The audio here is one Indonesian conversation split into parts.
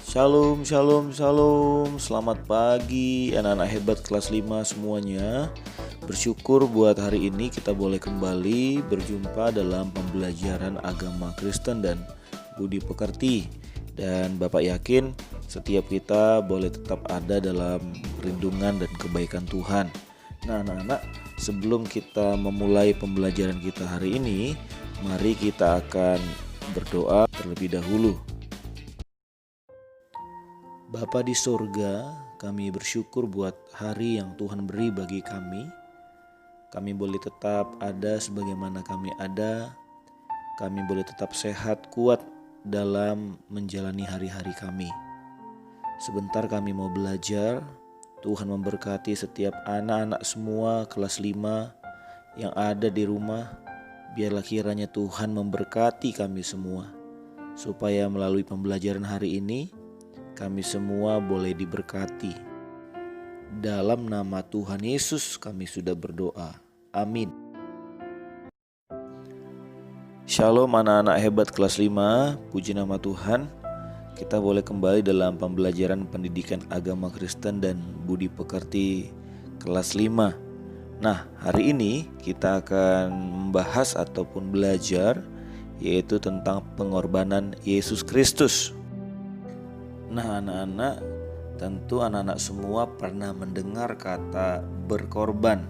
Shalom, shalom, shalom. Selamat pagi anak-anak hebat kelas 5 semuanya. Bersyukur buat hari ini kita boleh kembali berjumpa dalam pembelajaran agama Kristen dan budi pekerti. Dan Bapak yakin setiap kita boleh tetap ada dalam perlindungan dan kebaikan Tuhan. Nah anak-anak, sebelum kita memulai pembelajaran kita hari ini, mari kita akan berdoa terlebih dahulu. Bapa di sorga, kami bersyukur buat hari yang Tuhan beri bagi kami. Kami boleh tetap ada sebagaimana kami ada. Kami boleh tetap sehat, kuat dalam menjalani hari-hari kami. Sebentar kami mau belajar. Tuhan memberkati setiap anak-anak semua kelas 5 yang ada di rumah. Biarlah kiranya Tuhan memberkati kami semua, supaya melalui pembelajaran hari ini kami semua boleh diberkati. Dalam nama Tuhan Yesus kami sudah berdoa. Amin. Shalom anak-anak hebat kelas 5, puji nama Tuhan. Kita boleh kembali dalam pembelajaran pendidikan agama Kristen dan budi pekerti kelas 5. Nah, hari ini kita akan membahas ataupun belajar yaitu tentang pengorbanan Yesus Kristus. Nah anak-anak, tentu anak-anak semua pernah mendengar kata berkorban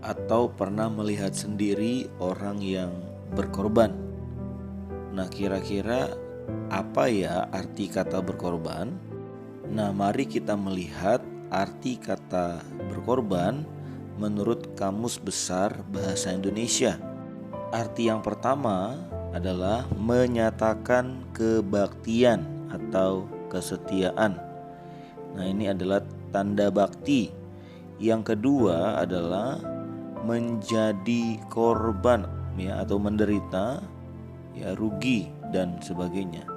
atau pernah melihat sendiri orang yang berkorban. Nah kira-kira apa ya arti kata berkorban? Nah mari kita melihat arti kata berkorban menurut Kamus Besar Bahasa Indonesia. Arti yang pertama adalah menyatakan kebaktian atau kesetiaan. Nah ini adalah tanda bakti. Yang kedua adalah menjadi korban ya, atau menderita ya, rugi dan sebagainya.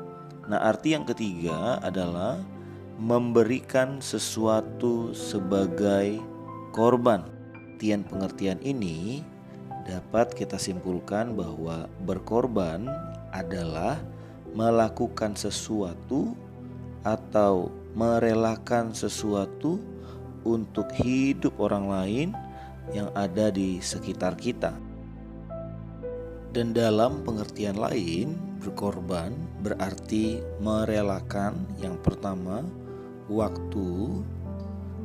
Nah arti yang ketiga adalah memberikan sesuatu sebagai korban. Pengertian ini dapat kita simpulkan bahwa berkorban adalah melakukan sesuatu atau merelakan sesuatu untuk hidup orang lain yang ada di sekitar kita. Dan dalam pengertian lain, berkorban berarti merelakan yang pertama waktu,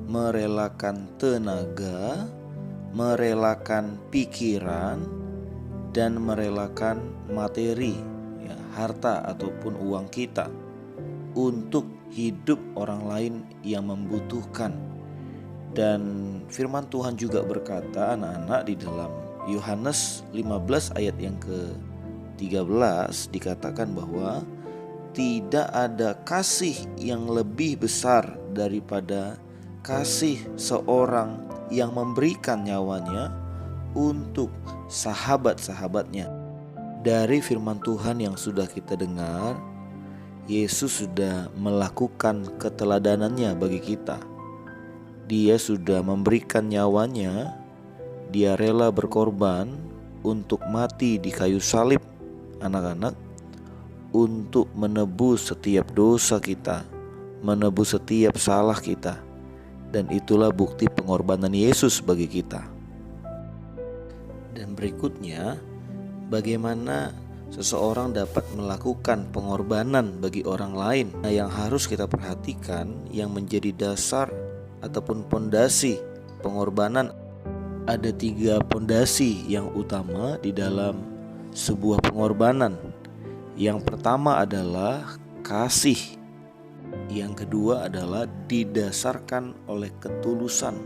merelakan tenaga, merelakan pikiran, dan merelakan materi, harta ataupun uang kita untuk hidup orang lain yang membutuhkan. Dan firman Tuhan juga berkata anak-anak di dalam Yohanes 15 ayat yang ke-13 dikatakan bahwa tidak ada kasih yang lebih besar daripada kasih seorang yang memberikan nyawanya untuk sahabat-sahabatnya. Dari firman Tuhan yang sudah kita dengar, Yesus sudah melakukan keteladanannya bagi kita. Dia sudah memberikan nyawanya, dia rela berkorban untuk mati di kayu salib, anak-anak, untuk menebus setiap dosa kita, menebus setiap salah kita. Dan itulah bukti pengorbanan Yesus bagi kita. Dan berikutnya, bagaimana seseorang dapat melakukan pengorbanan bagi orang lain. Nah, yang harus kita perhatikan yang menjadi dasar ataupun pondasi pengorbanan, ada 3 pondasi yang utama di dalam sebuah pengorbanan. Yang pertama adalah kasih. Yang kedua adalah didasarkan oleh ketulusan.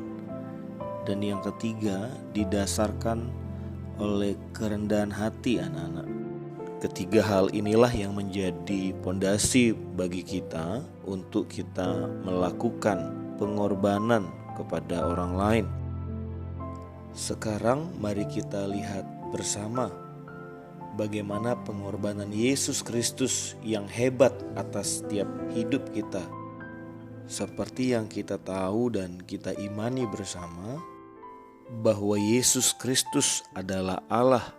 Dan yang ketiga didasarkan oleh kerendahan hati anak-anak. Ketiga hal inilah yang menjadi pondasi bagi kita untuk kita melakukan pengorbanan kepada orang lain. Sekarang mari kita lihat bersama bagaimana pengorbanan Yesus Kristus yang hebat atas setiap hidup kita. Seperti yang kita tahu dan kita imani bersama, bahwa Yesus Kristus adalah Allah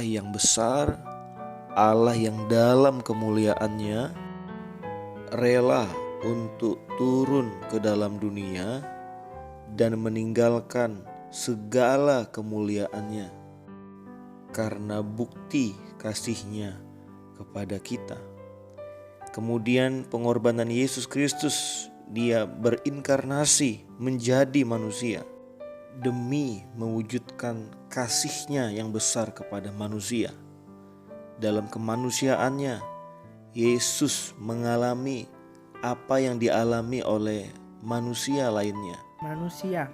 yang besar, Allah yang dalam kemuliaannya rela untuk turun ke dalam dunia dan meninggalkan segala kemuliaannya karena bukti kasihnya kepada kita. Kemudian pengorbanan Yesus Kristus, dia berinkarnasi menjadi manusia demi mewujudkan kasihnya yang besar kepada manusia. Dalam kemanusiaannya, Yesus mengalami apa yang dialami oleh manusia lainnya.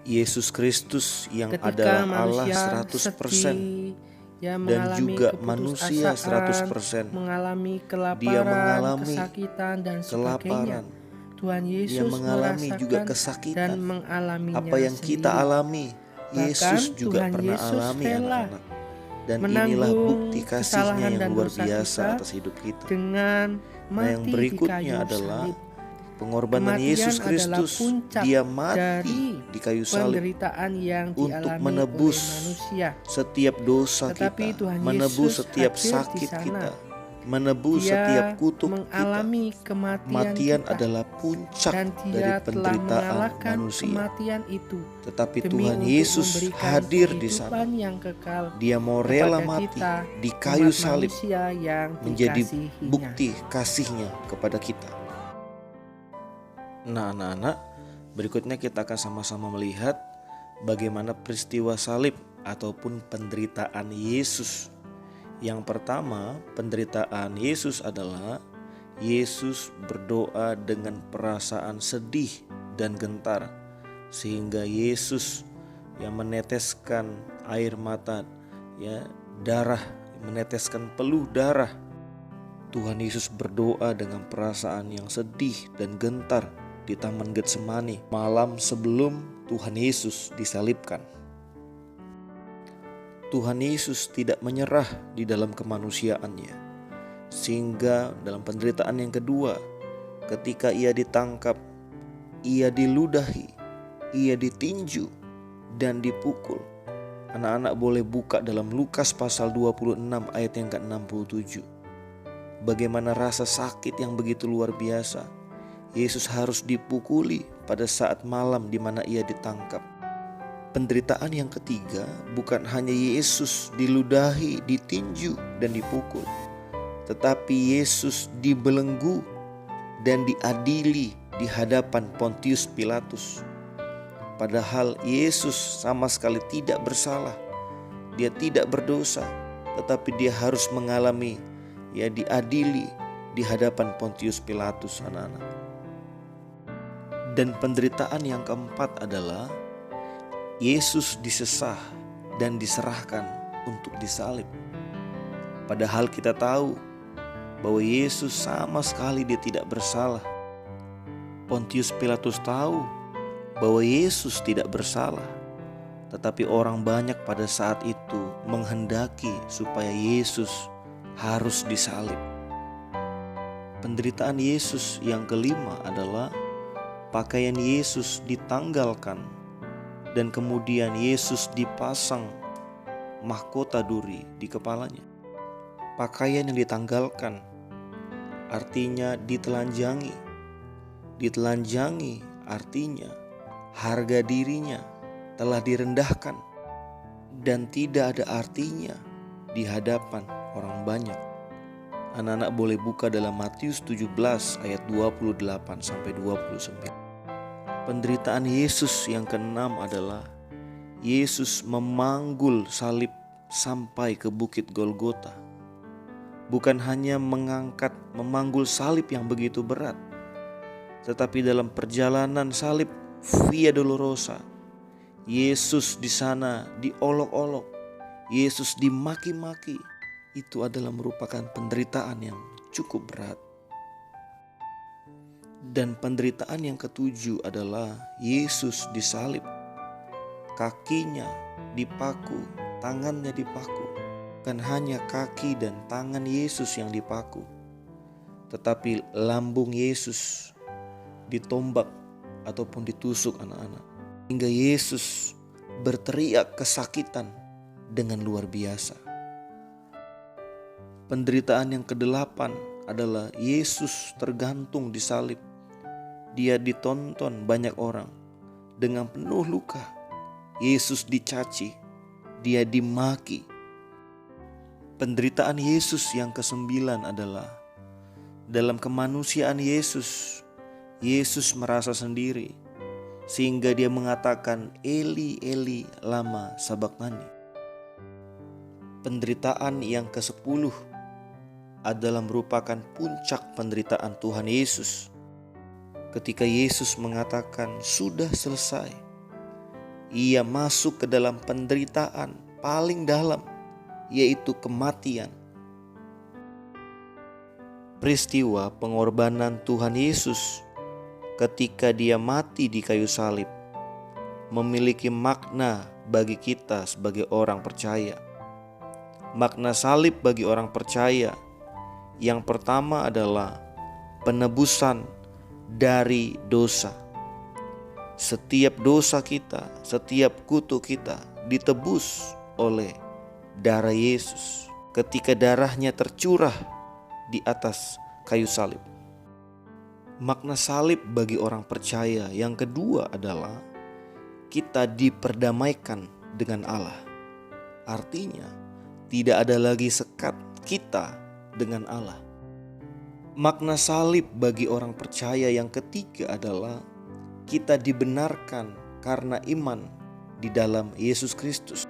Yesus Kristus yang adalah Allah 100% dan juga manusia 100%. Mengalami kelaparan, dia mengalami kesakitan dan kelaparan. Tuhan Yesus dia mengalami juga kesakitan. dan mengalaminya apa yang kita alami, Yesus juga Tuhan pernah Yesus alami, anak-anak. Dan inilah bukti kasihnya yang luar biasa atas hidup kita. Dengan nah, yang berikutnya adalah pengorbanan Yesus Kristus. Dia mati di kayu salib untuk menebus setiap dosa kita, menebus setiap sakit kita, menebus setiap kutuk kita. Kematian adalah puncak dari penderitaan manusia. Tetapi Tuhan Yesus hadir di sana. Dia mau rela mati di kayu salib menjadi bukti kasihnya kepada kita. Nah, anak-anak, berikutnya kita akan sama-sama melihat bagaimana peristiwa salib ataupun penderitaan Yesus. Yang pertama, penderitaan Yesus adalah Yesus berdoa dengan perasaan sedih dan gentar, sehingga Yesus yang meneteskan air mata, darah, meneteskan peluh darah. Tuhan Yesus berdoa dengan perasaan yang sedih dan gentar di Taman Getsemani malam sebelum Tuhan Yesus disalibkan. Tuhan Yesus tidak menyerah di dalam kemanusiaannya, sehingga dalam penderitaan yang kedua, ketika ia ditangkap, ia diludahi, ia ditinju dan dipukul. Anak-anak boleh buka dalam Lukas pasal 26 ayat yang ke-67. Bagaimana rasa sakit yang begitu luar biasa. Yesus harus dipukuli pada saat malam di mana ia ditangkap. Penderitaan yang ketiga bukan hanya Yesus diludahi, ditinju dan dipukul, tetapi Yesus dibelenggu dan diadili di hadapan Pontius Pilatus. Padahal Yesus sama sekali tidak bersalah. Dia tidak berdosa, tetapi dia harus mengalami diadili di hadapan Pontius Pilatus, anak-anak. Dan penderitaan yang keempat adalah Yesus disesah dan diserahkan untuk disalib. Padahal kita tahu bahwa Yesus sama sekali dia tidak bersalah. Pontius Pilatus tahu bahwa Yesus tidak bersalah. Tetapi orang banyak pada saat itu menghendaki supaya Yesus harus disalib. Penderitaan Yesus yang kelima adalah pakaian Yesus ditanggalkan dan kemudian Yesus dipasang mahkota duri di kepalanya. Pakaian yang ditanggalkan artinya ditelanjangi. Ditelanjangi artinya harga dirinya telah direndahkan dan tidak ada artinya di hadapan orang banyak. Anak-anak boleh buka dalam Matius 17 ayat 28 sampai 29. Penderitaan Yesus yang keenam adalah Yesus memanggul salib sampai ke bukit Golgota. Bukan hanya memanggul salib yang begitu berat, tetapi dalam perjalanan salib Via Dolorosa, Yesus di sana diolok-olok, Yesus dimaki-maki. Itu adalah merupakan penderitaan yang cukup berat. Dan penderitaan yang ketujuh adalah Yesus disalib. Kakinya dipaku, tangannya dipaku. Bukan hanya kaki dan tangan Yesus yang dipaku, tetapi lambung Yesus ditombak ataupun ditusuk, anak-anak. Hingga Yesus berteriak kesakitan dengan luar biasa. Penderitaan yang kedelapan adalah Yesus tergantung di salib. Dia ditonton banyak orang dengan penuh luka. Yesus dicaci, dia dimaki. Penderitaan Yesus yang ke-9 adalah dalam kemanusiaan Yesus, Yesus merasa sendiri sehingga dia mengatakan Eli Eli lama sabakthani. Penderitaan yang ke-10 adalah merupakan puncak penderitaan Tuhan Yesus. Ketika Yesus mengatakan sudah selesai, ia masuk ke dalam penderitaan paling dalam, yaitu kematian. Peristiwa pengorbanan Tuhan Yesus ketika dia mati di kayu salib memiliki makna bagi kita sebagai orang percaya. Makna salib bagi orang percaya yang pertama adalah penebusan dari dosa. Setiap dosa kita, setiap kutuk kita ditebus oleh darah Yesus ketika darahnya tercurah di atas kayu salib. Makna salib bagi orang percaya yang kedua adalah kita diperdamaikan dengan Allah. Artinya tidak ada lagi sekat kita dengan Allah. Makna salib bagi orang percaya yang ketiga adalah kita dibenarkan karena iman di dalam Yesus Kristus.